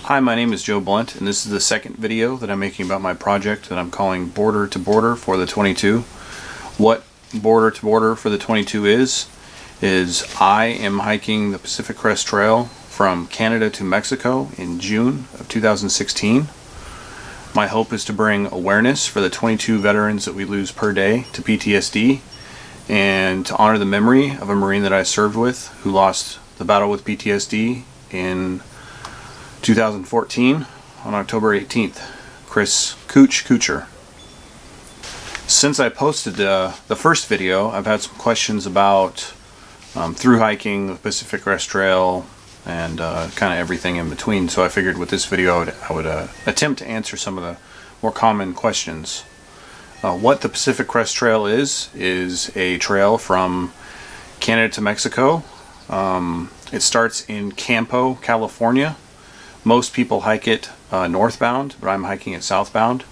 Hi, my name is Joe Blunt, and this is the second video that I'm making about my project that I'm calling Border to Border for the 22. What Border to Border for the 22 is I am hiking the Pacific Crest Trail from Canada to Mexico in June of 2016. My hope is to bring awareness for the 22 veterans that we lose per day to PTSD, and to honor the memory of a Marine that I served with who lost the battle with PTSD in 2014 on October 18th, Chris Kuchar. Since I posted the first video, I've had some questions about through hiking the Pacific Crest Trail and kind of everything in between, so I figured with this video I would attempt to answer some of the more common questions. What the Pacific Crest Trail is a trail from Canada to Mexico. It starts in Campo, California. Most people hike it northbound, but I'm hiking it southbound.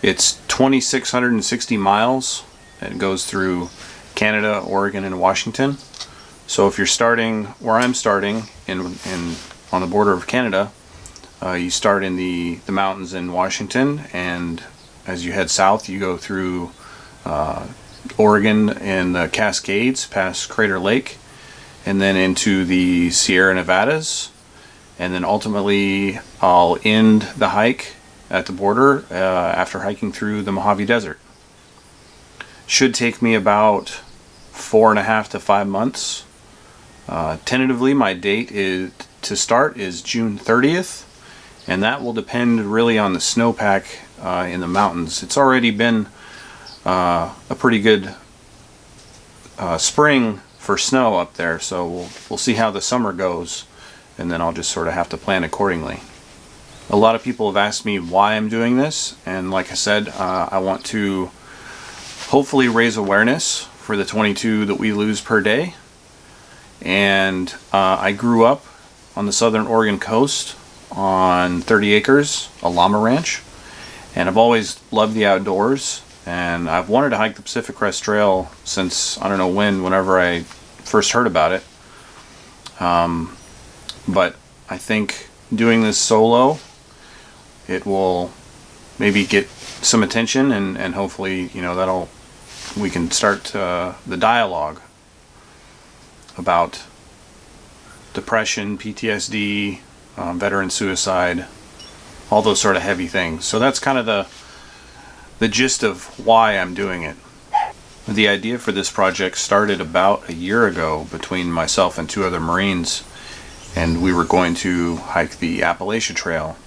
It's 2,660 miles, and it goes through Canada, Oregon, and Washington. So if you're starting where I'm starting, on the border of Canada, you start in the mountains in Washington, and as you head south, you go through Oregon and the Cascades, past Crater Lake, and then into the Sierra Nevadas. And then ultimately I'll end the hike at the border after hiking through the Mojave Desert. Should take me about 4.5 to 5 months. Tentatively my date to start is June 30th, and that will depend really on the snowpack in the mountains. It's already been a pretty good spring for snow up there, so we'll see how the summer goes, and then I'll just sort of have to plan accordingly. A lot of people have asked me why I'm doing this, and like I said, I want to hopefully raise awareness for the 22 that we lose per day. And I grew up on the southern Oregon coast on 30 acres, a llama ranch, and I've always loved the outdoors, and I've wanted to hike the Pacific Crest Trail since I don't know whenever I first heard about it. But I think doing this solo, it will maybe get some attention, and hopefully, we can start the dialogue about depression, PTSD, veteran suicide, all those sort of heavy things. So that's kind of the gist of why I'm doing it. The idea for this project started about a year ago between myself and 2 other Marines, and we were going to hike the Appalachia Trail,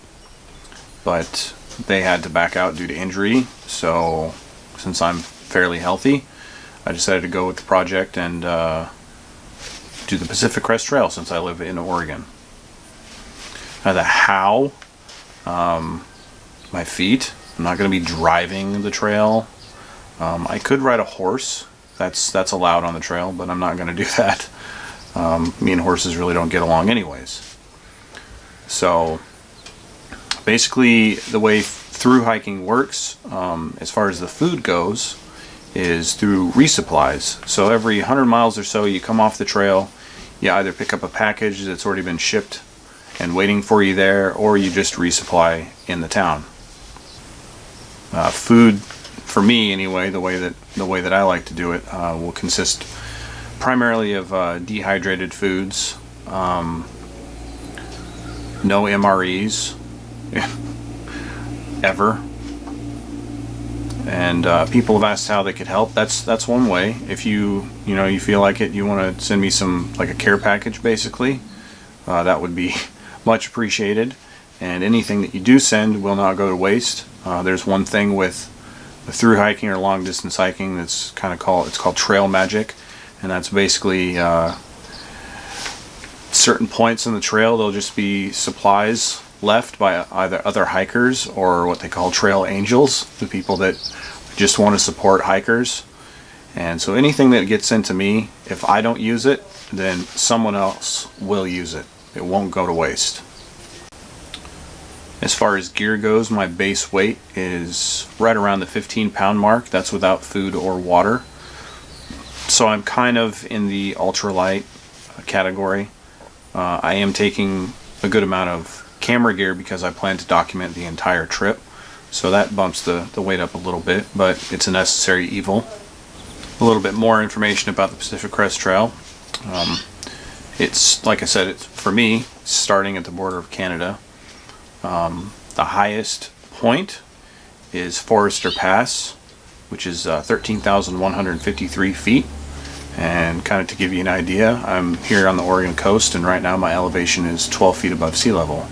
but they had to back out due to injury. So since I'm fairly healthy, I decided to go with the project and do the Pacific Crest Trail since I live in Oregon. Now the how, my feet. I'm not going to be driving the trail. I could ride a horse. That's allowed on the trail, but I'm not going to do that. Me and horses really don't get along anyways. So basically the way through hiking works, as far as the food goes, is through resupplies. So every 100 miles or so you come off the trail, you either pick up a package that's already been shipped and waiting for you there, or you just resupply in the town. Food, for me anyway, the way that I like to do it, will consist primarily of dehydrated foods, no MREs ever, and people have asked how they could help. That's one way. If you feel like it, you want to send me like a care package basically, that would be much appreciated, and anything that you do send will not go to waste. There's one thing with through hiking or long distance hiking that's called trail magic, and that's basically certain points on the trail there'll just be supplies left by either other hikers or what they call trail angels, the people that just want to support hikers. And so anything that gets sent to me, if I don't use it, then someone else will use it. It won't go to waste. As far as gear goes, my base weight is right around the 15-pound mark. That's without food or water. So I'm kind of in the ultralight category. I am taking a good amount of camera gear because I plan to document the entire trip. So that bumps the weight up a little bit, but it's a necessary evil. A little bit more information about the Pacific Crest Trail. It's, like I said, it's, for me, starting at the border of Canada. The highest point is Forester Pass, which is 13,153 feet. And kind of to give you an idea, I'm here on the Oregon coast, and right now my elevation is 12 feet above sea level.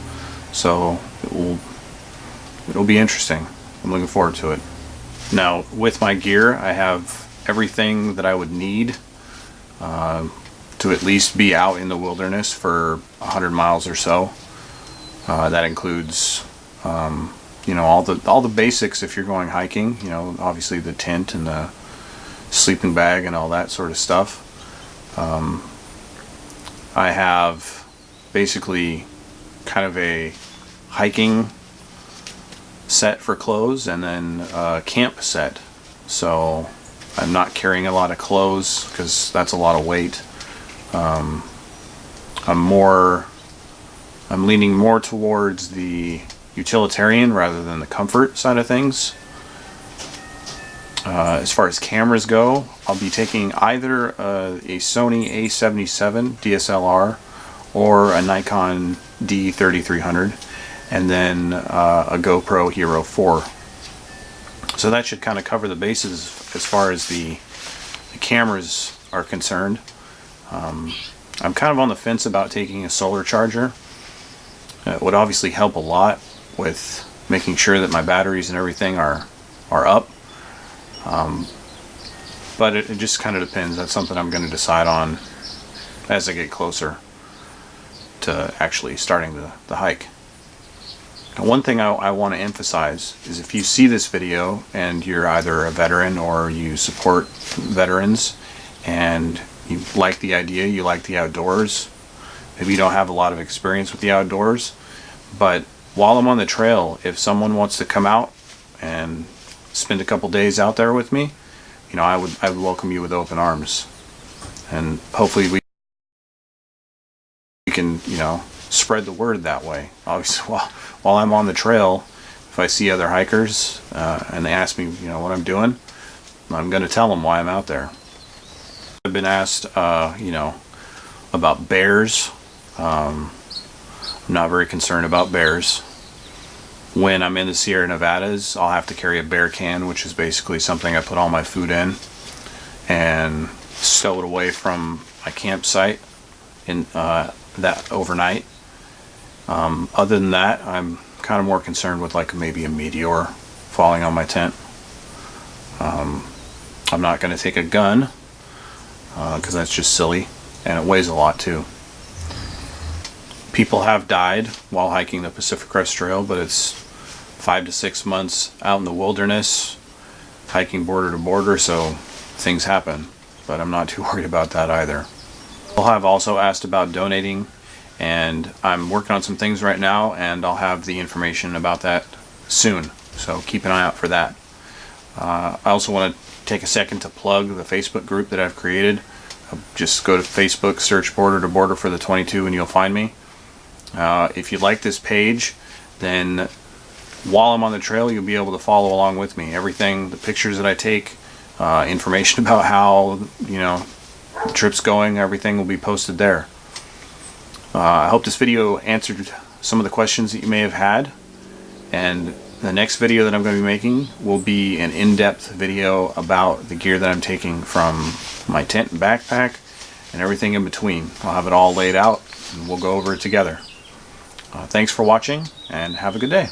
So it'll be interesting. I'm looking forward to it. Now, with my gear, I have everything that I would need to at least be out in the wilderness for 100 miles or so. That includes, you know, all the basics if you're going hiking. You know, obviously the tent and the sleeping bag and all that sort of stuff. I have basically kind of a hiking set for clothes and then a camp set. So I'm not carrying a lot of clothes because that's a lot of weight. I'm leaning more towards the utilitarian rather than the comfort side of things. As far as cameras go, I'll be taking either a Sony A77 DSLR or a Nikon D3300, and then a GoPro Hero 4. So that should kind of cover the bases as far as the cameras are concerned. I'm kind of on the fence about taking a solar charger. It would obviously help a lot with making sure that my batteries and everything are up. But it just kind of depends. That's something I'm going to decide on as I get closer to actually starting the hike. Now, one thing I want to emphasize is if you see this video and you're either a veteran or you support veterans and you like the idea, you like the outdoors, maybe you don't have a lot of experience with the outdoors, but while I'm on the trail, if someone wants to come out and spend a couple days out there with me, you know, I would welcome you with open arms, and hopefully we can, you know, spread the word that way. Obviously, while I'm on the trail, if I see other hikers and they ask me, you know, what I'm doing, I'm going to tell them why I'm out there. I've been asked, you know, about bears. I'm not very concerned about bears. When I'm in the Sierra Nevadas, I'll have to carry a bear can, which is basically something I put all my food in and stow it away from my campsite in that overnight. Other than that, I'm kind of more concerned with like maybe a meteor falling on my tent. I'm not going to take a gun because that's just silly, and it weighs a lot too. People have died while hiking the Pacific Crest Trail, but it's 5 to 6 months out in the wilderness, hiking border to border, so things happen. But I'm not too worried about that either. People have also asked about donating, and I'm working on some things right now, and I'll have the information about that soon, so keep an eye out for that. I also want to take a second to plug the Facebook group that I've created. Just go to Facebook, search Border to Border for the 22, and you'll find me. If you like this page, then while I'm on the trail, you'll be able to follow along with me. Everything, the pictures that I take, information about how, you know, the trip's going, everything will be posted there. I hope this video answered some of the questions that you may have had, and the next video that I'm going to be making will be an in-depth video about the gear that I'm taking from my tent and backpack and everything in between. I'll have it all laid out and we'll go over it together. Thanks for watching and have a good day.